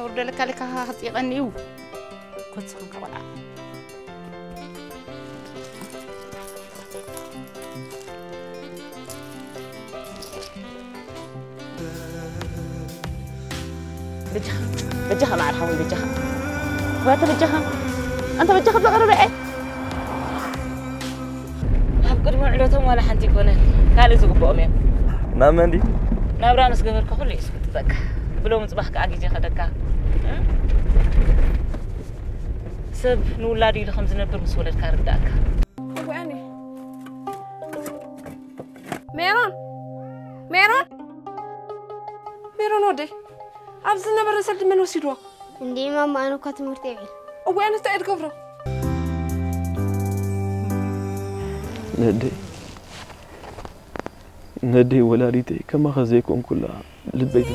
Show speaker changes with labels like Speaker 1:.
Speaker 1: كورد لك عليك هتيغنيو كنت سخنك ولا بجها مع الحول بجها وأنت بجها أنت بجها بغرب عين هبقد ما علوتهم ولا حنتي كونه كالي زقبوا أمين
Speaker 2: نعم عندي
Speaker 1: نابرا نسقبر كل يسكت ذاك بلو مصباح كأجي خدك سب نولادي لخمس نبر مسؤول الكارب داك
Speaker 3: وأني ميرون ودي أبز نبر سلت من وسيدوا
Speaker 4: عندي ماما أنا كنت مرتاحة
Speaker 3: وأنا استعد كفرة
Speaker 2: ندي ولادتي كما خزيكم كلها للبيت